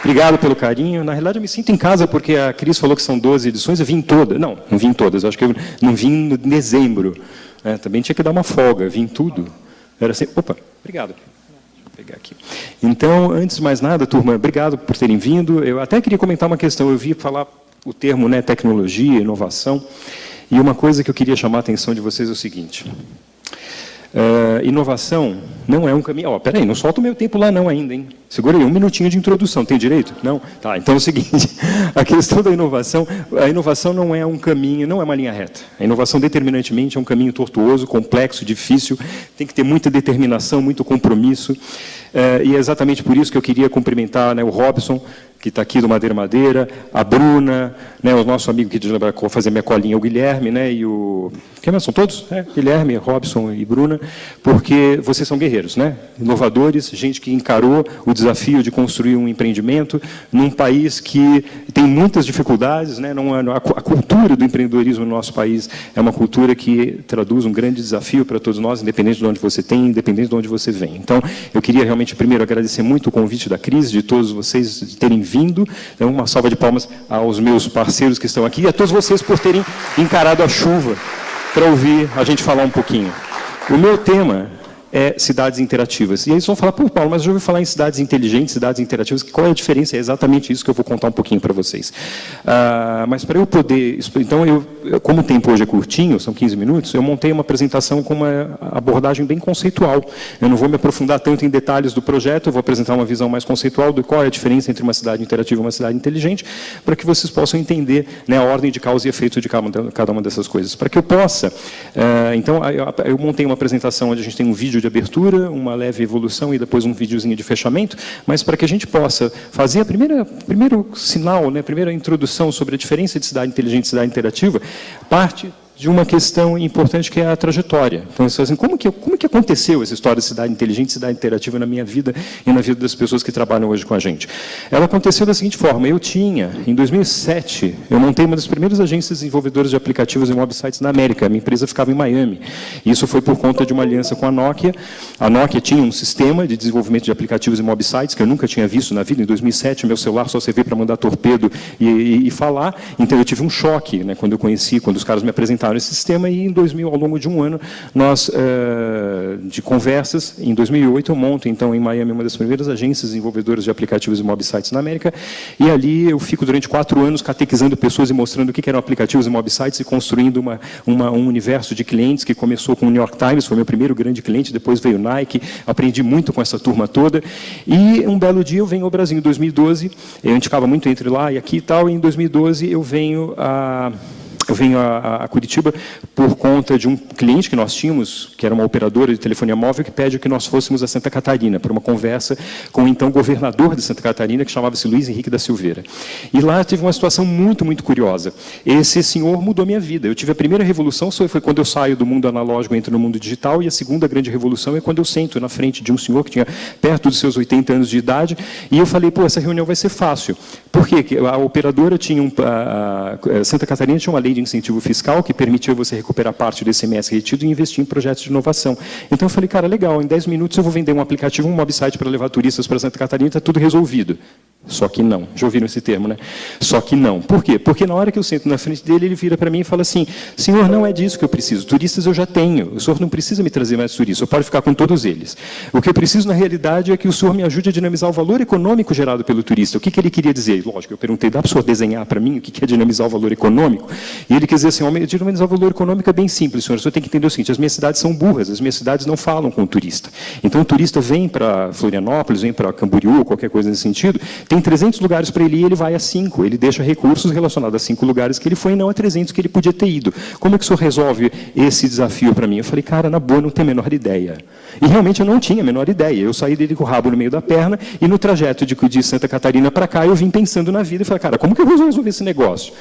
Obrigado pelo carinho. Na realidade, eu me sinto em casa porque a Cris falou que são 12 edições, eu vim todas. Não vim todas, eu acho que eu não vim em dezembro. Também tinha que dar uma folga, vim tudo. Era assim, opa, obrigado. Deixa eu pegar aqui. Então, antes de mais nada, turma, obrigado por terem vindo. Eu até queria comentar uma questão, eu vi falar o termo, né, tecnologia, inovação, e uma coisa que eu queria chamar a atenção de vocês é o seguinte. Inovação não é um caminho... peraí, não solta o meu tempo lá não ainda, hein? Segura aí, 1 minutinho de introdução, tem direito? Não? Tá, então é o seguinte, a questão da inovação, a inovação não é um caminho, não é uma linha reta. A inovação determinantemente é um caminho tortuoso, complexo, difícil, tem que ter muita determinação, muito compromisso, e é exatamente por isso que eu queria cumprimentar, né, o Robson, que está aqui do Madeira Madeira, a Bruna, né, o nosso amigo que de lembrar fazer minha colinha, o Guilherme, né, e o... Quem mais são todos? Guilherme, Robson e Bruna, porque vocês são guerreiros, né? Inovadores, gente que encarou o desafio de construir um empreendimento num país que tem muitas dificuldades, né? A cultura do empreendedorismo no nosso país é uma cultura que traduz um grande desafio para todos nós, independente de onde você tem, independente de onde você vem. Então, eu queria realmente, primeiro, agradecer muito o convite da Cris, de todos vocês de terem vindo. Então, uma salva de palmas aos meus parceiros que estão aqui e a todos vocês por terem encarado a chuva para ouvir a gente falar um pouquinho. O meu tema é cidades interativas. E aí eles vão falar, pô, Paulo, mas eu já ouvi falar em cidades inteligentes, cidades interativas, qual é a diferença? É exatamente isso que eu vou contar um pouquinho para vocês. Mas para eu poder... Então, como o tempo hoje é curtinho, são 15 minutos, eu montei uma apresentação com uma abordagem bem conceitual. Eu não vou me aprofundar tanto em detalhes do projeto, eu vou apresentar uma visão mais conceitual do qual é a diferença entre uma cidade interativa e uma cidade inteligente, para que vocês possam entender, né, a ordem de causa e efeito de cada uma dessas coisas. Para que eu possa... Então, eu montei uma apresentação onde a gente tem um vídeo de abertura, uma leve evolução e depois um videozinho de fechamento, mas para que a gente possa fazer a primeiro sinal, né, a primeira introdução sobre a diferença de cidade inteligente e cidade interativa, parte de uma questão importante que é a trajetória. Então, assim, como que aconteceu essa história de cidade inteligente e cidade interativa na minha vida e na vida das pessoas que trabalham hoje com a gente? Ela aconteceu da seguinte forma, em 2007, eu montei uma das primeiras agências desenvolvedoras de aplicativos e websites na América. A minha empresa ficava em Miami. Isso foi por conta de uma aliança com a Nokia. A Nokia tinha um sistema de desenvolvimento de aplicativos e websites que eu nunca tinha visto na vida. Em 2007, meu celular só servia para mandar torpedo e falar. Então, eu tive um choque, né, quando os caras me apresentaram esse sistema, e em 2000, ao longo de um ano, nós, de conversas, em 2008, eu monto, então, em Miami, uma das primeiras agências desenvolvedoras de aplicativos e websites na América, e ali eu fico durante 4 anos catequizando pessoas e mostrando o que eram aplicativos e websites e construindo um universo de clientes que começou com o New York Times, foi meu primeiro grande cliente, depois veio o Nike, aprendi muito com essa turma toda, e um belo dia eu venho ao Brasil em 2012, eu indicava muito entre lá e aqui e tal, e em 2012 eu venho a Curitiba por conta de um cliente que nós tínhamos, que era uma operadora de telefonia móvel, que pede que nós fôssemos a Santa Catarina, para uma conversa com o então governador de Santa Catarina, que chamava-se Luiz Henrique da Silveira. E lá tive uma situação muito, muito curiosa. Esse senhor mudou minha vida. Eu tive a primeira revolução, foi quando eu saio do mundo analógico e entro no mundo digital, e a segunda grande revolução é quando eu sento na frente de um senhor que tinha perto dos seus 80 anos de idade, e eu falei, pô, essa reunião vai ser fácil. Por quê? Porque a operadora tinha Santa Catarina tinha uma lei de incentivo fiscal que permitia você recuperar parte do ICMS retido e investir em projetos de inovação. Então eu falei, cara, legal, em 10 minutos eu vou vender um aplicativo, um website para levar turistas para Santa Catarina, está tudo resolvido. Só que não. Já ouviram esse termo, né? Só que não. Por quê? Porque na hora que eu sento na frente dele, ele vira para mim e fala assim, senhor, não é disso que eu preciso. Turistas eu já tenho. O senhor não precisa me trazer mais turistas. Eu pode ficar com todos eles. O que eu preciso, na realidade, é que o senhor me ajude a dinamizar o valor econômico gerado pelo turista. O que ele queria dizer? Lógico, eu perguntei, dá para o senhor desenhar para mim o que é dinamizar o valor econômico? E ele quer dizer assim, dinamizar o valor econômico é bem simples, senhor. O senhor tem que entender o seguinte, as minhas cidades são burras, as minhas cidades não falam com o turista. Então, o turista vem para Florianópolis, vem para Camboriú, qualquer coisa nesse sentido, tem 300 lugares para ele ir, ele vai a 5. Ele deixa recursos relacionados a 5 lugares que ele foi e não a 300 que ele podia ter ido. Como é que o senhor resolve esse desafio para mim? Eu falei, cara, na boa, não tenho a menor ideia. E realmente eu não tinha a menor ideia. Eu saí dele com o rabo no meio da perna e no trajeto de Santa Catarina para cá, eu vim pensando na vida e falei, cara, como que eu vou resolver esse negócio?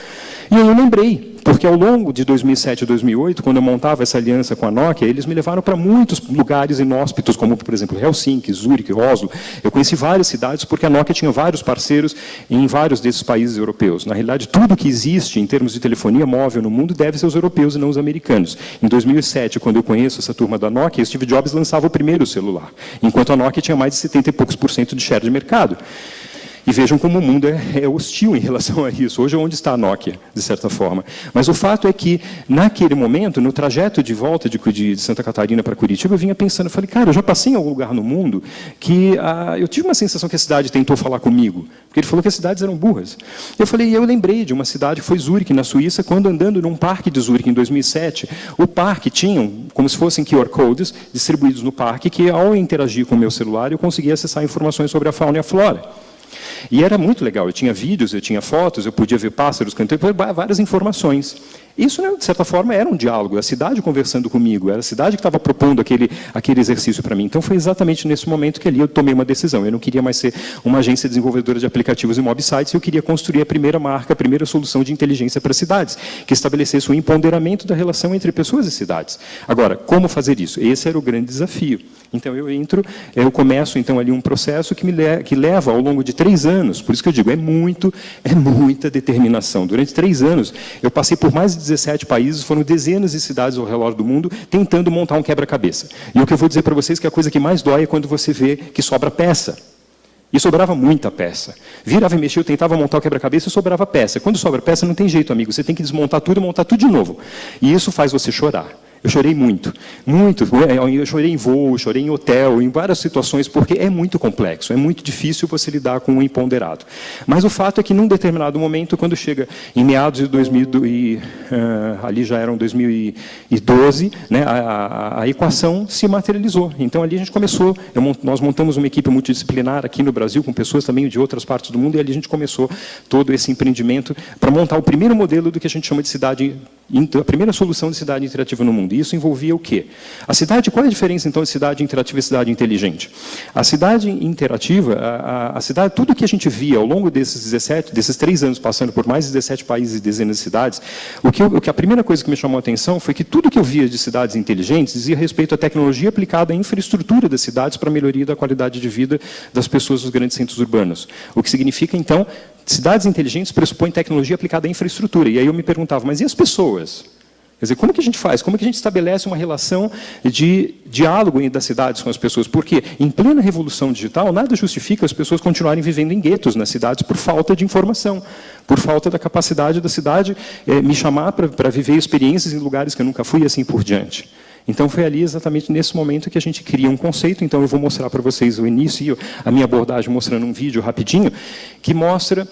E eu lembrei, porque ao longo de 2007 e 2008, quando eu montava essa aliança com a Nokia, eles me levaram para muitos lugares inóspitos, como, por exemplo, Helsinki, Zurique, Oslo. Eu conheci várias cidades, porque a Nokia tinha vários parceiros em vários desses países europeus. Na realidade, tudo que existe em termos de telefonia móvel no mundo deve ser os europeus e não os americanos. Em 2007, quando eu conheço essa turma da Nokia, Steve Jobs lançava o primeiro celular, enquanto a Nokia tinha mais de 70 e poucos % de share de mercado. E vejam como o mundo é hostil em relação a isso. Hoje, onde está a Nokia, de certa forma? Mas o fato é que, naquele momento, no trajeto de volta de Santa Catarina para Curitiba, eu vinha pensando, eu falei, cara, eu já passei em algum lugar no mundo que eu tive uma sensação que a cidade tentou falar comigo, porque ele falou que as cidades eram burras. Eu falei, eu lembrei de uma cidade que foi Zurique, na Suíça, quando andando num parque de Zurique em 2007, o parque tinha, como se fossem QR codes distribuídos no parque, que ao interagir com o meu celular, eu conseguia acessar informações sobre a fauna e a flora. E era muito legal, eu tinha vídeos, eu tinha fotos, eu podia ver pássaros cantando, várias informações. Isso, de certa forma, era um diálogo, a cidade conversando comigo, era a cidade que estava propondo aquele exercício para mim. Então, foi exatamente nesse momento que ali eu tomei uma decisão. Eu não queria mais ser uma agência desenvolvedora de aplicativos e mob sites, eu queria construir a primeira marca, a primeira solução de inteligência para cidades, que estabelecesse o empoderamento da relação entre pessoas e cidades. Agora, como fazer isso? Esse era o grande desafio. Então, eu começo, então, ali um processo que leva ao longo de 3 anos, por isso que eu digo, é muita determinação. Durante 3 anos, eu passei por mais de 17 países, foram dezenas de cidades ao redor do mundo, tentando montar um quebra-cabeça. E o que eu vou dizer para vocês é que a coisa que mais dói é quando você vê que sobra peça. E sobrava muita peça. Virava e mexia, eu tentava montar o quebra-cabeça e sobrava peça. Quando sobra peça, não tem jeito, amigo. Você tem que desmontar tudo e montar tudo de novo. E isso faz você chorar. Eu chorei muito. Eu chorei em voo, chorei em hotel, em várias situações, porque é muito complexo, é muito difícil você lidar com o imponderado. Mas o fato é que, num determinado momento, quando chega em meados de 2000, ali já eram 2012, né, a equação se materializou. Então, ali a gente começou, nós montamos uma equipe multidisciplinar aqui no Brasil, com pessoas também de outras partes do mundo, e ali a gente começou todo esse empreendimento para montar o primeiro modelo do que a gente chama de cidade, a primeira solução de cidade interativa no mundo. E isso envolvia o quê? A cidade, qual é a diferença, então, de cidade interativa e cidade inteligente? A cidade interativa, a cidade, tudo que a gente via ao longo desses 3 anos, passando por mais de 17 países e dezenas de cidades, a primeira coisa que me chamou a atenção foi que tudo que eu via de cidades inteligentes dizia respeito à tecnologia aplicada à infraestrutura das cidades para a melhoria da qualidade de vida das pessoas dos grandes centros urbanos. O que significa, então, cidades inteligentes pressupõem tecnologia aplicada à infraestrutura. E aí eu me perguntava, mas e as pessoas? Quer dizer, como que a gente faz? Como que a gente estabelece uma relação de diálogo das cidades com as pessoas? Porque, em plena revolução digital, nada justifica as pessoas continuarem vivendo em guetos nas cidades por falta de informação, por falta da capacidade da cidade me chamar para viver experiências em lugares que eu nunca fui e assim por diante. Então, foi ali, exatamente nesse momento, que a gente cria um conceito. Então, eu vou mostrar para vocês o início, a minha abordagem, mostrando um vídeo rapidinho, que mostra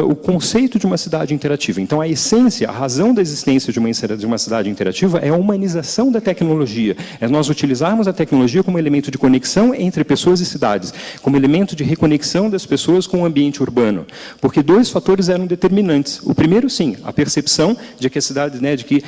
o conceito de uma cidade interativa. Então, a essência, a razão da existência de uma cidade interativa é a humanização da tecnologia. É nós utilizarmos a tecnologia como elemento de conexão entre pessoas e cidades, como elemento de reconexão das pessoas com o ambiente urbano. Porque 2 fatores eram determinantes. O primeiro, sim, a percepção de que a cidade, de que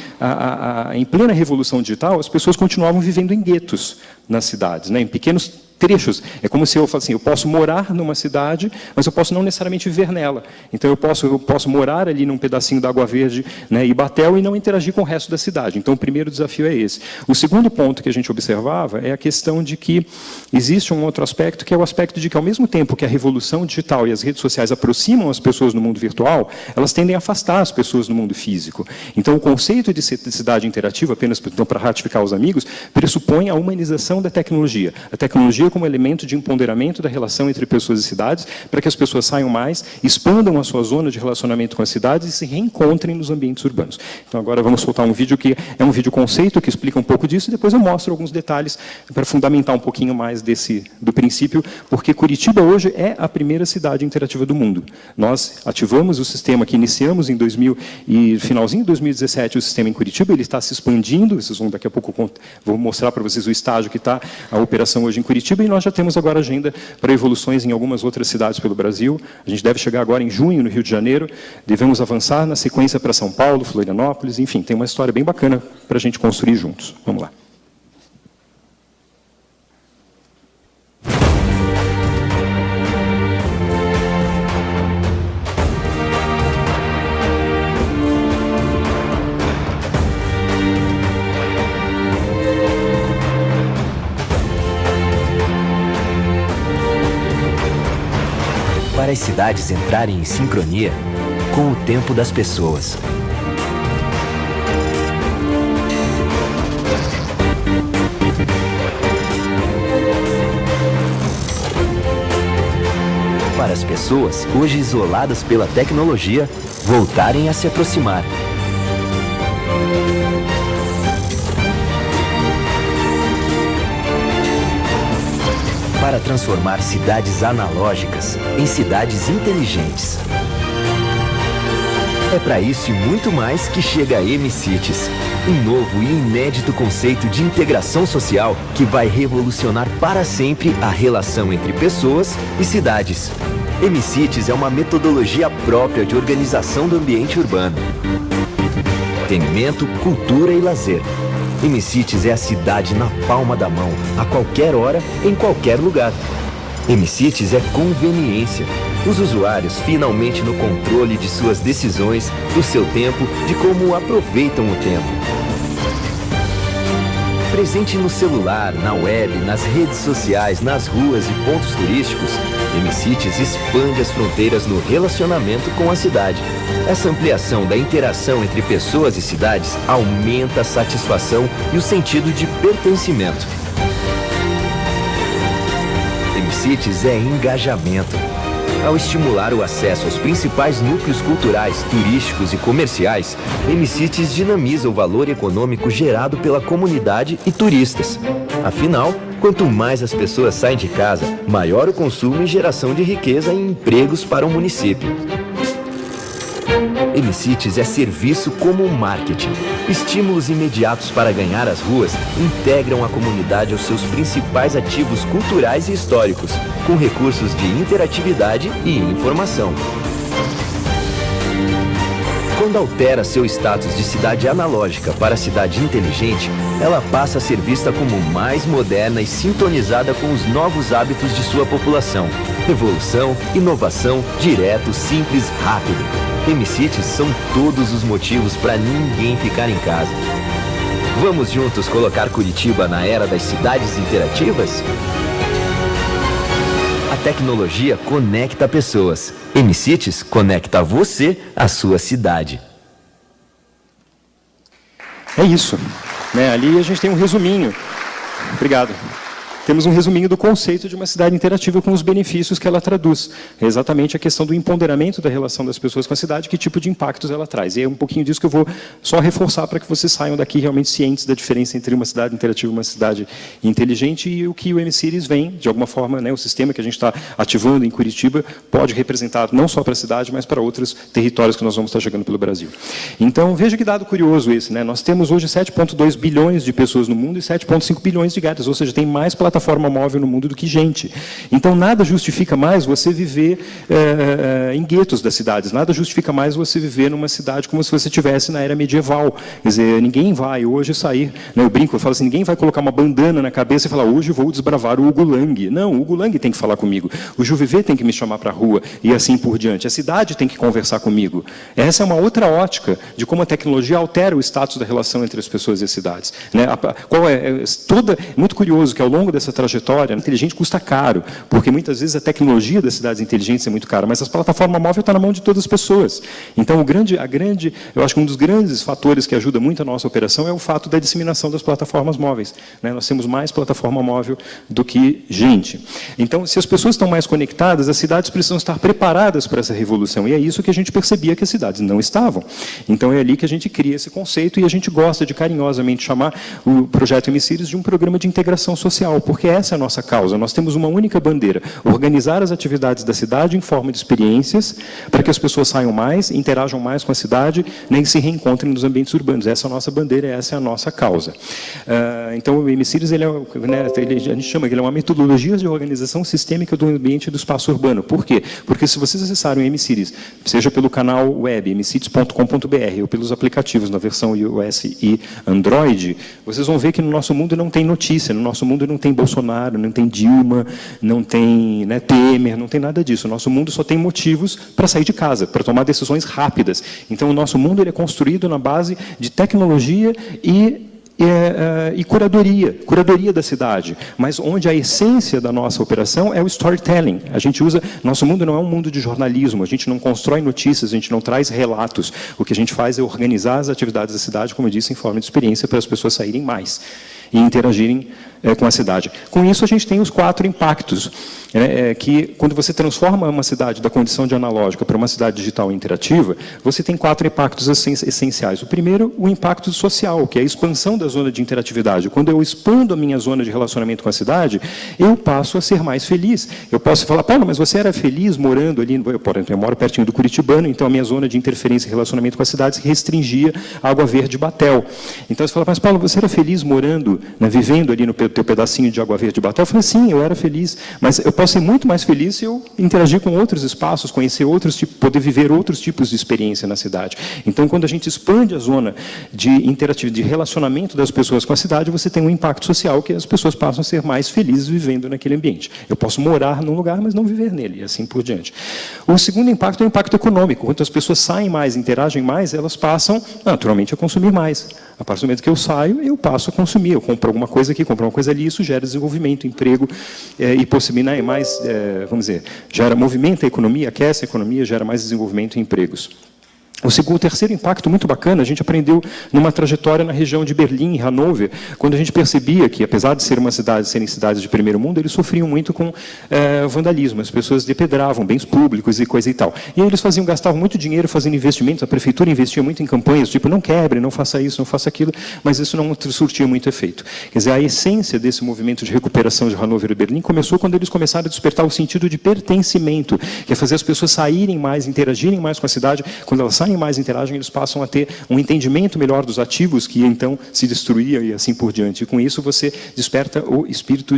em plena revolução digital, as pessoas continuavam vivendo em guetos nas cidades, em pequenos trechos. É como se eu falasse assim, eu posso morar numa cidade, mas eu posso não necessariamente viver nela. Então, eu posso morar ali num pedacinho da Água Verde, Ibatel, e não interagir com o resto da cidade. Então, o primeiro desafio é esse. O segundo ponto que a gente observava é a questão de que existe um outro aspecto, que é o aspecto de que, ao mesmo tempo que a revolução digital e as redes sociais aproximam as pessoas no mundo virtual, elas tendem a afastar as pessoas no mundo físico. Então, o conceito de cidade interativa, apenas então, para ratificar os amigos, pressupõe a humanização da tecnologia. A tecnologia como elemento de empoderamento da relação entre pessoas e cidades, para que as pessoas saiam mais, expandam a sua zona de relacionamento com as cidades e se reencontrem nos ambientes urbanos. Então, agora vamos soltar um vídeo que é um vídeo conceito, que explica um pouco disso, e depois eu mostro alguns detalhes para fundamentar um pouquinho mais do princípio, porque Curitiba hoje é a primeira cidade interativa do mundo. Nós ativamos o sistema que iniciamos em finalzinho de 2017, o sistema em Curitiba, ele está se expandindo, vocês vão daqui a pouco, vou mostrar para vocês o estágio que está a operação hoje em Curitiba, e nós já temos agora agenda para evoluções em algumas outras cidades pelo Brasil. A gente deve chegar agora em junho, no Rio de Janeiro, devemos avançar na sequência para São Paulo, Florianópolis, enfim, tem uma história bem bacana para a gente construir juntos. Vamos lá. Para as cidades entrarem em sincronia com o tempo das pessoas. Para as pessoas, hoje isoladas pela tecnologia, voltarem a se aproximar. Para transformar cidades analógicas em cidades inteligentes. É para isso e muito mais que chega a M-Cities, um novo e inédito conceito de integração social que vai revolucionar para sempre a relação entre pessoas e cidades. M-Cities é uma metodologia própria de organização do ambiente urbano. Entretenimento, cultura e lazer. M-Cities é a cidade na palma da mão, a qualquer hora, em qualquer lugar. M-Cities é conveniência. Os usuários finalmente no controle de suas decisões, do seu tempo, de como aproveitam o tempo. Presente no celular, na web, nas redes sociais, nas ruas e pontos turísticos, M-Cities expande as fronteiras no relacionamento com a cidade. Essa ampliação da interação entre pessoas e cidades aumenta a satisfação e o sentido de pertencimento. M-Cities é engajamento. Ao estimular o acesso aos principais núcleos culturais, turísticos e comerciais, M-Cities dinamiza o valor econômico gerado pela comunidade e turistas. Afinal, quanto mais as pessoas saem de casa, maior o consumo e geração de riqueza e empregos para o município. M-Cities é serviço como marketing. Estímulos imediatos para ganhar as ruas integram a comunidade aos seus principais ativos culturais e históricos, com recursos de interatividade e informação. Quando altera seu status de cidade analógica para cidade inteligente, ela passa a ser vista como mais moderna e sintonizada com os novos hábitos de sua população. Revolução, inovação, direto, simples, rápido. M-Cities são todos os motivos para ninguém ficar em casa. Vamos juntos colocar Curitiba na era das cidades interativas? A tecnologia conecta pessoas. M-Cities conecta você à sua cidade. É isso. Ali a gente tem um resuminho. Obrigado. Temos um resuminho do conceito de uma cidade interativa com os benefícios que ela traduz. É exatamente a questão do empoderamento da relação das pessoas com a cidade, que tipo de impactos ela traz. E é um pouquinho disso que eu vou só reforçar para que vocês saiam daqui realmente cientes da diferença entre uma cidade interativa e uma cidade inteligente e o que o M-Cities vem, de alguma forma, o sistema que a gente está ativando em Curitiba pode representar não só para a cidade, mas para outros territórios que nós vamos estar chegando pelo Brasil. Então, veja que dado curioso esse. Nós temos hoje 7,2 bilhões de pessoas no mundo e 7,5 bilhões de gatos, ou seja, tem mais plataforma móvel no mundo do que gente. Então, nada justifica mais você viver em guetos das cidades, nada justifica mais você viver numa cidade como se você estivesse na era medieval. Quer dizer, ninguém vai hoje sair, eu brinco, eu falo assim, ninguém vai colocar uma bandana na cabeça e falar, hoje eu vou desbravar o Hugo Lang. Não, o Hugo Lang tem que falar comigo, o Juviver tem que me chamar para a rua, e assim por diante. A cidade tem que conversar comigo. Essa é uma outra ótica de como a tecnologia altera o status da relação entre as pessoas e as cidades. Muito curioso que ao longo dessa trajetória, inteligente custa caro, porque muitas vezes a tecnologia das cidades inteligentes é muito cara, mas a plataforma móvel está na mão de todas as pessoas. Então, eu acho que um dos grandes fatores que ajuda muito a nossa operação é o fato da disseminação das plataformas móveis. Nós temos mais plataforma móvel do que gente. Então, se as pessoas estão mais conectadas, as cidades precisam estar preparadas para essa revolução, e é isso que a gente percebia que as cidades não estavam. Então, é ali que a gente cria esse conceito, e a gente gosta de carinhosamente chamar o projeto M-Cities de um programa de integração social, porque essa é a nossa causa. Nós temos uma única bandeira: organizar as atividades da cidade em forma de experiências, para que as pessoas saiam mais, interajam mais com a cidade, nem se reencontrem nos ambientes urbanos. Essa é a nossa bandeira, essa é a nossa causa. Então, o M-Cities, a gente chama que ele é uma metodologia de organização sistêmica do ambiente e do espaço urbano. Por quê? Porque se vocês acessarem o M-Cities, seja pelo canal web, mcities.com.br, ou pelos aplicativos na versão iOS e Android, vocês vão ver que no nosso mundo não tem notícia, no nosso mundo não tem Bolsonaro, não tem Dilma, não tem Temer, não tem nada disso. O nosso mundo só tem motivos para sair de casa, para tomar decisões rápidas. Então, o nosso mundo ele é construído na base de tecnologia e e curadoria da cidade, mas onde a essência da nossa operação é o storytelling. A gente usa, nosso mundo não é um mundo de jornalismo, a gente não constrói notícias, a gente não traz relatos. O que a gente faz é organizar as atividades da cidade, como eu disse, em forma de experiência, para as pessoas saírem mais e interagirem com a cidade. Com isso, a gente tem os 4 impactos, que quando você transforma uma cidade da condição de analógica para uma cidade digital interativa, você tem 4 impactos essenciais. O primeiro, o impacto social, que é a expansão da zona de interatividade. Quando eu expando a minha zona de relacionamento com a cidade, eu passo a ser mais feliz. Eu posso falar, Paulo, mas você era feliz morando ali, eu moro pertinho do Curitibano, então a minha zona de interferência e relacionamento com a cidade se restringia à Água Verde Batel. Então você fala, mas Paulo, você era feliz morando, vivendo ali no teu pedacinho de Água Verde Batel? Eu falei, sim, eu era feliz, mas eu posso ser muito mais feliz se eu interagir com outros espaços, conhecer outros tipos, poder viver outros tipos de experiência na cidade. Então, quando a gente expande a zona de interatividade, de relacionamento das pessoas com a cidade, você tem um impacto social que as pessoas passam a ser mais felizes vivendo naquele ambiente. Eu posso morar num lugar, mas não viver nele, e assim por diante. O segundo impacto é o impacto econômico. Quando as pessoas saem mais, interagem mais, elas passam, naturalmente, a consumir mais. A partir do momento que eu saio, eu passo a consumir. Eu compro alguma coisa aqui, compro uma coisa ali, isso gera desenvolvimento, emprego e possibilita mais, vamos dizer, gera movimento a economia, aquece a economia, gera mais desenvolvimento e empregos. O terceiro impacto muito bacana, a gente aprendeu numa trajetória na região de Berlim e Hannover, quando a gente percebia que, apesar de serem cidades de primeiro mundo, eles sofriam muito com vandalismo, as pessoas depedravam bens públicos e coisa e tal. E aí eles gastavam muito dinheiro fazendo investimentos, a prefeitura investia muito em campanhas, tipo, não quebre, não faça isso, não faça aquilo, mas isso não surtia muito efeito. Quer dizer, a essência desse movimento de recuperação de Hannover e Berlim começou quando eles começaram a despertar o sentido de pertencimento, que é fazer as pessoas saírem mais, interagirem mais com a cidade. Quando elas saem mais, interagem, eles passam a ter um entendimento melhor dos ativos que então se destruíam e assim por diante. E com isso você desperta o espírito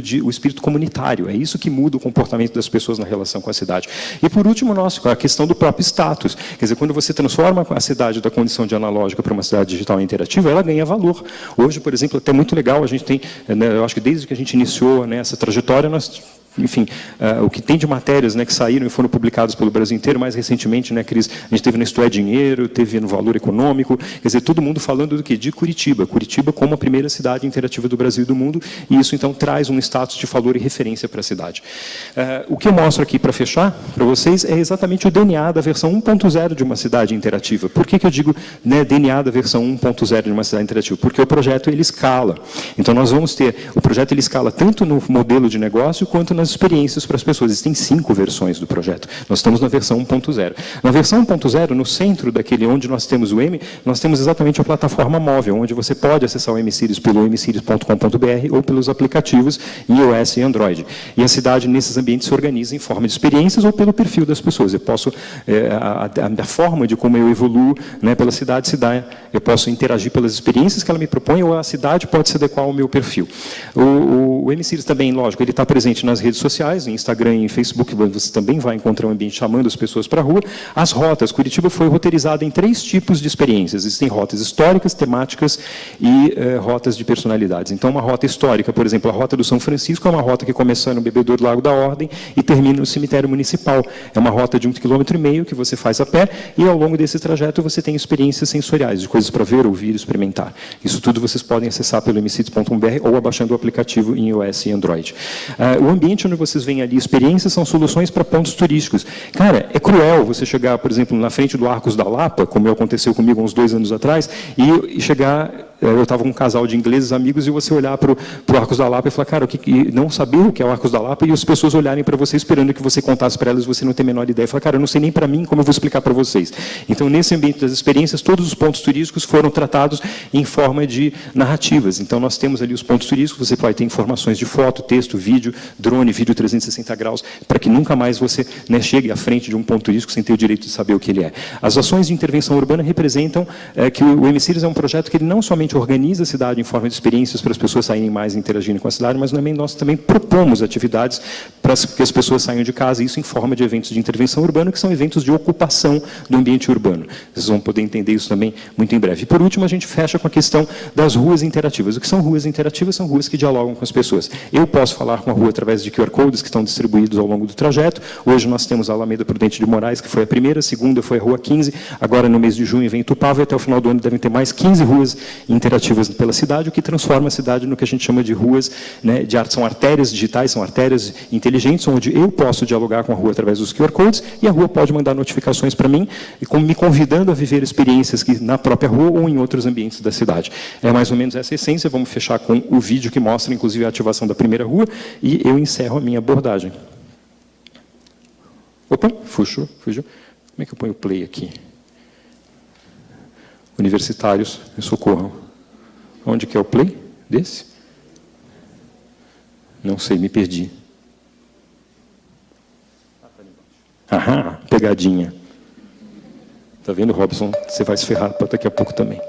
comunitário. É isso que muda o comportamento das pessoas na relação com a cidade. E por último, a questão do próprio status. Quer dizer, quando você transforma a cidade da condição de analógica para uma cidade digital interativa, ela ganha valor. Hoje, por exemplo, até muito legal, a gente tem, eu acho que desde que a gente iniciou essa trajetória, nós... Enfim, o que tem de matérias que saíram e foram publicadas pelo Brasil inteiro, mais recentemente, Cris, a gente teve no Isto é Dinheiro, teve no Valor Econômico, quer dizer, todo mundo falando do quê? De Curitiba. Curitiba como a primeira cidade interativa do Brasil e do mundo, e isso, então, traz um status de valor e referência para a cidade. O que eu mostro aqui, para fechar, para vocês, é exatamente o DNA da versão 1.0 de uma cidade interativa. Por que eu digo DNA da versão 1.0 de uma cidade interativa? Porque o projeto, ele escala. Então, nós vamos ter, o projeto, ele escala tanto no modelo de negócio, quanto nas experiências para as pessoas. Existem 5 versões do projeto. Nós estamos na versão 1.0. Na versão 1.0, no centro daquele onde nós temos o M, nós temos exatamente a plataforma móvel, onde você pode acessar o M-Series pelo mseries.com.br ou pelos aplicativos iOS e Android. E a cidade, nesses ambientes, se organiza em forma de experiências ou pelo perfil das pessoas. Eu posso, a forma de como eu evoluo pela cidade se dá, eu posso interagir pelas experiências que ela me propõe, ou a cidade pode se adequar ao meu perfil. O M-Series também, lógico, ele está presente nas redes sociais, em Instagram e em Facebook, você também vai encontrar um ambiente chamando as pessoas para a rua. As rotas, Curitiba foi roteirizada em 3 tipos de experiências. Existem rotas históricas, temáticas e rotas de personalidades. Então, uma rota histórica, por exemplo, a Rota do São Francisco é uma rota que começa no Bebedouro Lago da Ordem e termina no cemitério municipal. É uma rota de 1,5 km que você faz a pé e, ao longo desse trajeto, você tem experiências sensoriais, de coisas para ver, ouvir, experimentar. Isso tudo vocês podem acessar pelo mcities.com.br ou abaixando o aplicativo em iOS e Android. O ambiente onde vocês veem ali experiências são soluções para pontos turísticos. Cara, é cruel você chegar, por exemplo, na frente do Arcos da Lapa, como aconteceu comigo há uns 2 anos atrás, e chegar... Eu estava com um casal de ingleses amigos e você olhar para o Arcos da Lapa e falar, cara, não saber o que é o Arcos da Lapa e as pessoas olharem para você esperando que você contasse para elas e você não tem a menor ideia. Falar, cara, eu não sei nem para mim como eu vou explicar para vocês. Então, nesse ambiente das experiências, todos os pontos turísticos foram tratados em forma de narrativas. Então, nós temos ali os pontos turísticos, você vai ter informações de foto, texto, vídeo, drone, vídeo 360 graus, para que nunca mais você chegue à frente de um ponto turístico sem ter o direito de saber o que ele é. As ações de intervenção urbana representam que o M-Series é um projeto que ele não somente organiza a cidade em forma de experiências para as pessoas saírem mais e interagirem com a cidade, mas nós também propomos atividades para que as pessoas saiam de casa, isso em forma de eventos de intervenção urbana, que são eventos de ocupação do ambiente urbano. Vocês vão poder entender isso também muito em breve. E, por último, a gente fecha com a questão das ruas interativas. O que são ruas interativas? São ruas que dialogam com as pessoas. Eu posso falar com a rua através de QR Codes que estão distribuídos ao longo do trajeto. Hoje nós temos a Alameda Prudente de Moraes, que foi a primeira, a segunda foi a Rua 15, agora no mês de junho vem Tupava, e até o final do ano devem ter mais 15 ruas interativas pela cidade, o que transforma a cidade no que a gente chama de ruas, né, são artérias digitais, são artérias inteligentes, onde eu posso dialogar com a rua através dos QR Codes, e a rua pode mandar notificações para mim, me convidando a viver experiências que na própria rua ou em outros ambientes da cidade. É mais ou menos essa essência. Vamos fechar com o vídeo que mostra, inclusive, a ativação da primeira rua, e eu encerro a minha abordagem. Opa, fugiu. Como é que eu ponho o play aqui? Universitários, me socorram. Onde que é o play desse? Não sei, me perdi. Aham, pegadinha. Tá vendo, Robson? Você vai se ferrar daqui a pouco também.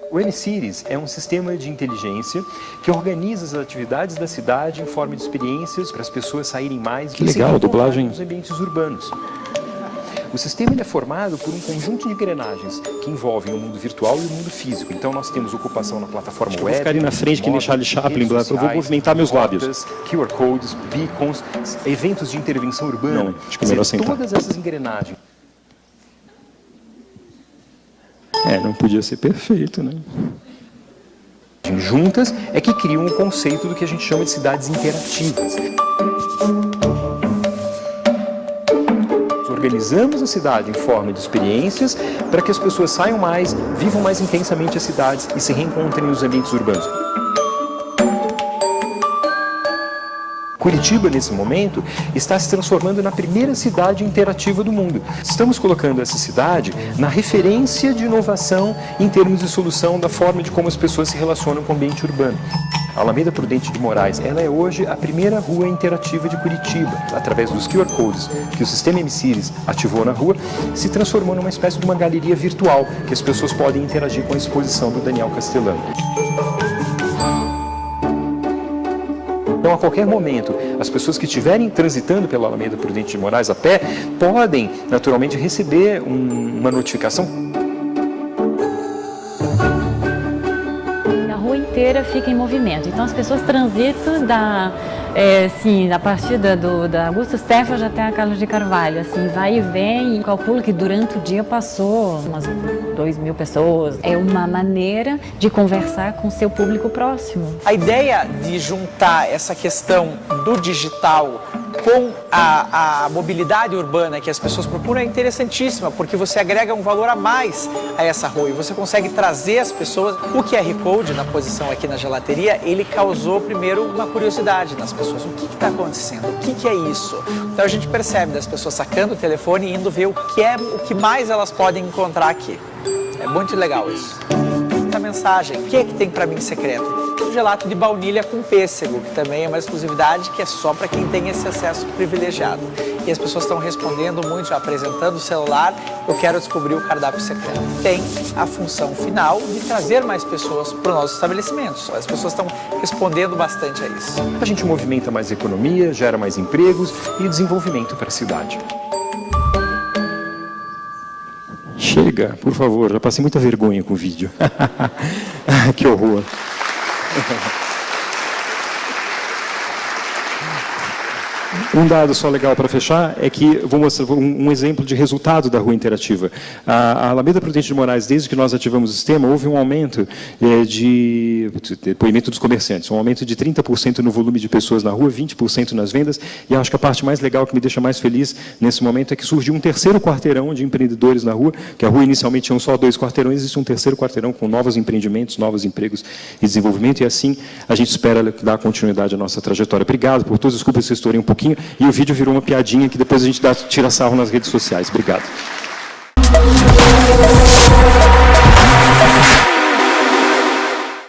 O N-Cities é um sistema de inteligência que organiza as atividades da cidade em forma de experiências para as pessoas saírem mais que legal, dublagem nos ambientes urbanos. O sistema ele é formado por um conjunto de engrenagens que envolvem o mundo virtual e o mundo físico. Então nós temos ocupação na plataforma web. Eu vou ficar ali na frente que nem Charlie Chaplin, eu vou movimentar meus lábios. QR codes, beacons, eventos de intervenção urbana. Não, acho que é melhor sentar. Todas essas engrenagens. Não podia ser perfeito, né? Juntas é que criam o conceito do que a gente chama de cidades interativas. Organizamos a cidade em forma de experiências para que as pessoas saiam mais, vivam mais intensamente as cidades e se reencontrem nos ambientes urbanos. Curitiba, nesse momento, está se transformando na primeira cidade interativa do mundo. Estamos colocando essa cidade na referência de inovação em termos de solução da forma de como as pessoas se relacionam com o ambiente urbano. A Alameda Prudente de Moraes, ela é hoje a primeira rua interativa de Curitiba. Através dos QR Codes que o sistema N-Cities ativou na rua, se transformou numa espécie de uma galeria virtual, que as pessoas podem interagir com a exposição do Daniel Castellano. Então, a qualquer momento, as pessoas que estiverem transitando pela Alameda Prudente de Moraes a pé, podem, naturalmente, receber uma notificação. A rua inteira fica em movimento, então as pessoas transitam a partir da Augusto Stafford até a Carlos de Carvalho, assim, vai e vem, e calculo que durante o dia passou umas 2.000 pessoas. É uma maneira de conversar com o seu público próximo. A ideia de juntar essa questão do digital com a mobilidade urbana que as pessoas procuram é interessantíssima, porque você agrega um valor a mais a essa rua e você consegue trazer as pessoas. O QR Code, na posição aqui na gelateria, ele causou primeiro uma curiosidade nas pessoas. O que está acontecendo? O que é isso? Então a gente percebe das pessoas sacando o telefone e indo ver o que mais elas podem encontrar aqui. É muito legal isso. A mensagem, o que é que tem para mim secreto? Um gelato de baunilha com pêssego, que também é uma exclusividade que é só para quem tem esse acesso privilegiado. E as pessoas estão respondendo muito, apresentando o celular, eu quero descobrir o cardápio secreto. Tem a função final de trazer mais pessoas para os nossos estabelecimentos. As pessoas estão respondendo bastante a isso. A gente movimenta mais economia, gera mais empregos e desenvolvimento para a cidade. Chega, por favor, já passei muita vergonha com o vídeo. Que horror. Um dado só legal para fechar é que vou mostrar um exemplo de resultado da rua interativa. A Alameda Prudente de Moraes, desde que nós ativamos o sistema, houve um aumento de depoimento dos comerciantes, um aumento de 30% no volume de pessoas na rua, 20% nas vendas, e acho que a parte mais legal que me deixa mais feliz nesse momento é que surgiu um terceiro quarteirão de empreendedores na rua, que a rua inicialmente tinha só 2 quarteirões, existe um terceiro quarteirão com novos empreendimentos, novos empregos e desenvolvimento, e assim a gente espera dar continuidade à nossa trajetória. Obrigado por todos, desculpa se eu estourei um pouquinho, e o vídeo virou uma piadinha que depois a gente tira sarro nas redes sociais. Obrigado.